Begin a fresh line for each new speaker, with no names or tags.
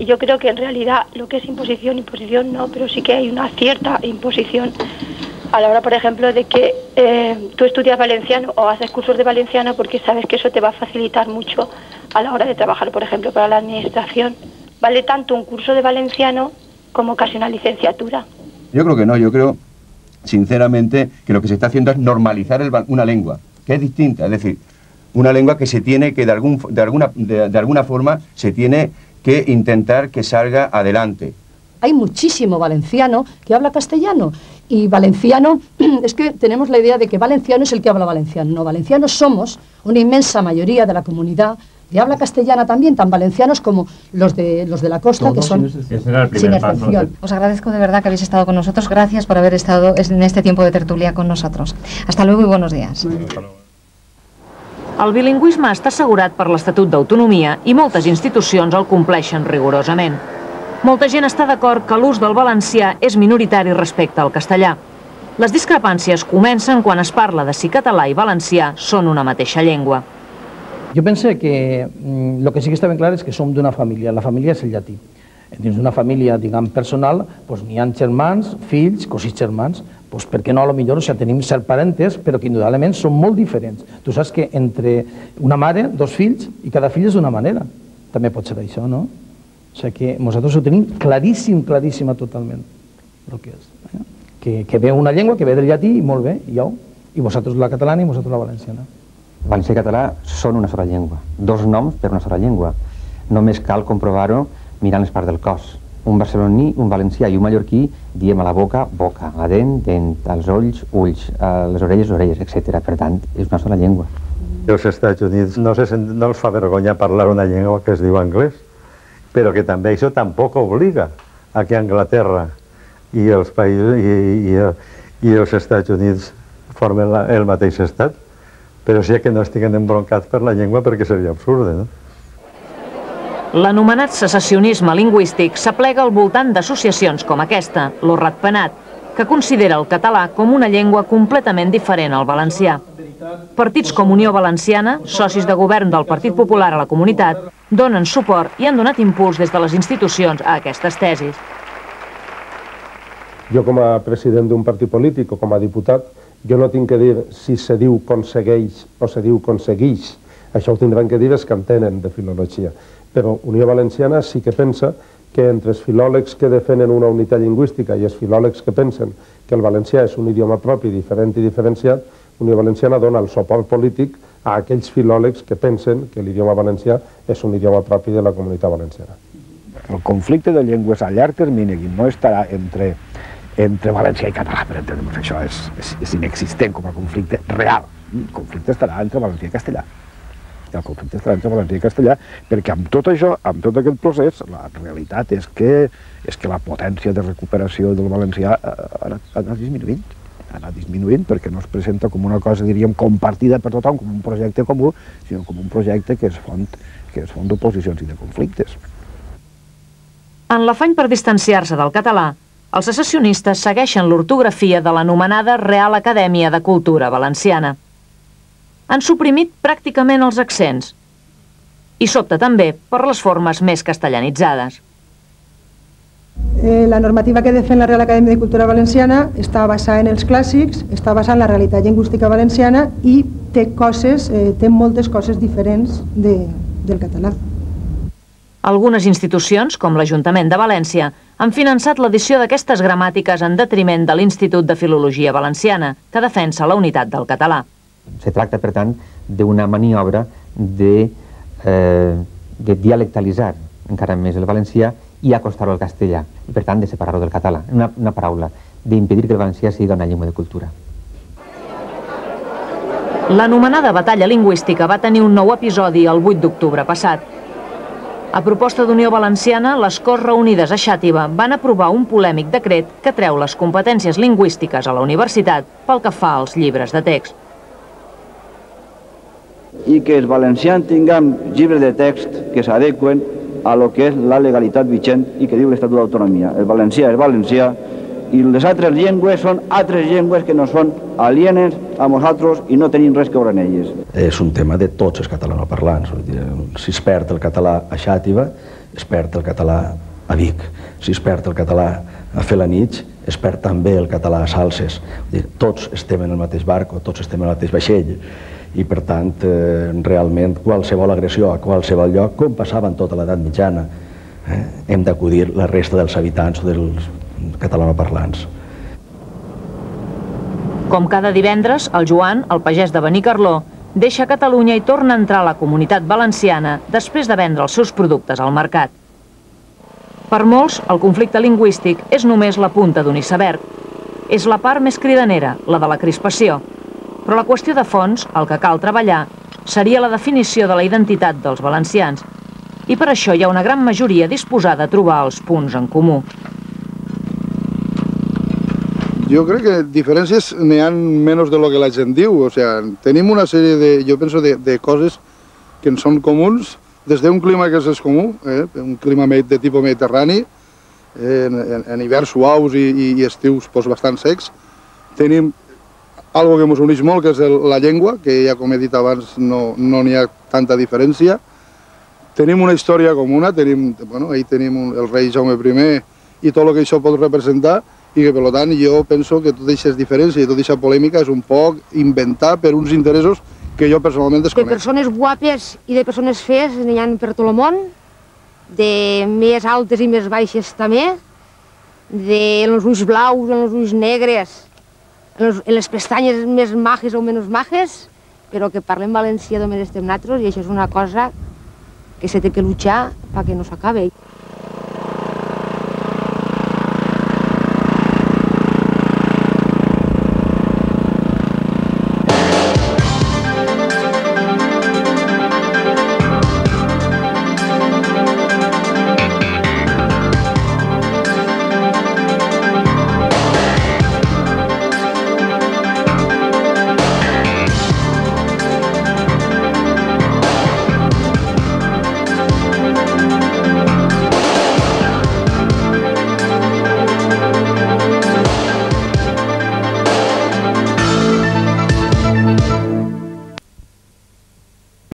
Y yo creo que en realidad lo que es imposición no, pero sí que hay una cierta imposición a la hora, por ejemplo, de que tú estudias valenciano o haces cursos de valenciano porque sabes que eso te va a facilitar mucho a la hora de trabajar, por ejemplo, para la administración. Vale tanto un curso de valenciano como casi una licenciatura.
Yo creo que no, yo creo, sinceramente, que lo que se está haciendo es normalizar una lengua, que es distinta, es decir, una lengua que se tiene que, de alguna forma, se tiene que intentar que salga adelante.
Hay muchísimo valenciano que habla castellano y valenciano, es que tenemos la idea de que valenciano es el que habla valenciano. No, valencianos somos una inmensa mayoría de la comunidad de habla castellana también, tan valencianos como los de la costa, todos, que son sin excepción.
Os agradezco de verdad que habéis estado con nosotros. Gracias por haber estado en este tiempo de tertulia con nosotros. Hasta luego y buenos días.
El bilingüisme està assegurat per l'Estatut d'Autonomia i moltes institucions el compleixen rigorosament. Molta gent està d'acord que l'ús del valencià és minoritari respecte al castellà. Les discrepàncies comencen quan es parla de si català i valencià són una mateixa llengua.
Jo pense que el que sí que està ben clar és que som d'una família. La família és el llatí. Dins d'una família, diguem, personal, n'hi ha germans, fills, cosins germans, per què no, potser tenim cert parentes, però que indudablement són molt diferents. Tu saps que entre una mare, dos fills, i cada fill és d'una manera. També pot ser això, no? O sigui que nosaltres ho tenim claríssim totalment, el que és. Que ve una llengua, que ve del llatí, i molt bé, i vosaltres la catalana i vosaltres la valenciana.
Valencià i català són una sola llengua, dos noms per una sola llengua. Només cal comprovar-ho mirant les parts del cos. Un barceloní, un valencià i un mallorquí diem a la boca, boca, a la dent, dent, als ulls, ulls, a les orelles, orelles, etc. Per tant, és una sola llengua.
Els Estats Units no els fa vergonya parlar una llengua que es diu anglès, però que també això tampoc obliga a que Anglaterra i els països i els Estats Units formen el mateix estat, però sí que no estiguen embroncats per la llengua perquè seria absurd, no?
L'anomenat secessionisme lingüístic s'aplega al voltant d'associacions com aquesta, lo Ratpenat, que considera el català com una llengua completament diferent al valencià. Partits com Unió Valenciana, socis de govern del Partit Popular a la comunitat, donen suport i han donat impuls des de les institucions a aquestes tesis.
Jo com a president d'un partit polític o com a diputat, jo no tinc que dir si se diu consegueix o se diu conseguix. Això ho tindran que dir els que entenen de filologia. Però Unió Valenciana sí que pensa que entre els filòlegs que defenen una unitat lingüística i els filòlegs que pensen que el valencià és un idioma propi, diferent i diferenciat, Unió Valenciana dona el suport polític a aquells filòlegs que pensen que l'idioma valencià és un idioma propi de la comunitat valenciana.
El conflicte de llengües a llarg termini no estarà entre valencià i català, per entendre'ns. Això és inexistent com a conflicte real. El conflicte estarà entre valencià i castellà. El conflicte estarà entre valencià i castellà, perquè amb tot això, amb tot aquest procés, la realitat és que la potència de recuperació del valencià ha anat disminuint. Ha anat disminuint perquè no es presenta com una cosa, diríem, compartida per tothom, com un projecte comú, sinó com un projecte que és font d'oposicions i de conflictes.
En l'afany per distanciar-se del català, els secessionistes segueixen l'ortografia de l'anomenada Real Acadèmia de Cultura Valenciana. Han suprimit pràcticament els accents i s'opta també per les formes més castellanitzades.
La normativa que defèn la Real Acadèmia de Cultura Valenciana està basada en els clàssics, està basada en la realitat lingüística valenciana i té moltes coses diferents del català.
Algunes institucions, com l'Ajuntament de València, han finançat l'edició d'aquestes gramàtiques en detriment de l'Institut de Filologia Valenciana, que defensa la unitat del català.
Se tracta, per tant, d'una maniobra de dialectalitzar encara més el valencià i acostar-lo al castellà, i per tant de separar-lo del català. Una paraula, d'impedir que el valencià sigui una llengua de cultura.
L'anomenada batalla lingüística va tenir un nou episodi el 8 d'octubre passat. A proposta d'Unió Valenciana, les Corts reunides a Xàtiva van aprovar un polèmic decret que treu les competències lingüístiques a la universitat pel que fa als llibres de text.
I que els valencians tinguem llibres de text que s'adequen a lo que és la legalitat vigent i que diu l'Estatut d'Autonomia. El valencià és valencià i les altres llengües són altres llengües que no són alienes a nosaltres i no tenim res que veure en elles.
És un tema de tots els catalanoparlants. Si es perd el català a Xàtiva,
es perd el català a Vic. Si es perd el català a Felanitx, es perd també el català a Salses. Tots estem en el mateix barco, tots estem en el mateix vaixell, i per tant, realment, qualsevol agressió a qualsevol lloc, com passava en tota l'edat mitjana, hem d'acudir la resta dels habitants o dels catalanoparlants.
Com cada divendres, el Joan, el pagès de Benicarló, deixa Catalunya i torna a entrar a la Comunitat Valenciana després de vendre els seus productes al mercat. Per molts, el conflicte lingüístic és només la punta d'un iceberg. És la part més cridanera, la de la crispació. Però la qüestió de fons, el que cal treballar, seria la definició de la identitat dels valencians. I per això hi ha una gran majoria disposada a trobar els punts en comú.
Jo crec que diferències n'hi ha menys de lo que la gent diu. O sea, tenim una sèrie de, jo penso, de coses que ens són comuns, des d'un clima que és comú, un clima de tipus mediterrani, en hiverns suaus i estius bastant secs. Tenim algo que ens uneix molt, que és la llengua, que ja com he dit abans no n'hi ha tanta diferència. Tenim una història comuna, ahí tenim el rei Jaume I i tot el que això pot representar, i que per tant jo penso que tota aquesta diferència i tota aquesta polèmica és un poc inventar per uns interessos que jo personalment desconec.
De persones guapes i de persones fees n'hi ha per tot el món, de més altes i més baixes també, en els ulls blaus, en els ulls negres, en les pestanyes més majes o menys majes, però que parlem valencià només estem nosaltres i això és una cosa que se té que luchar perquè no s'acabi.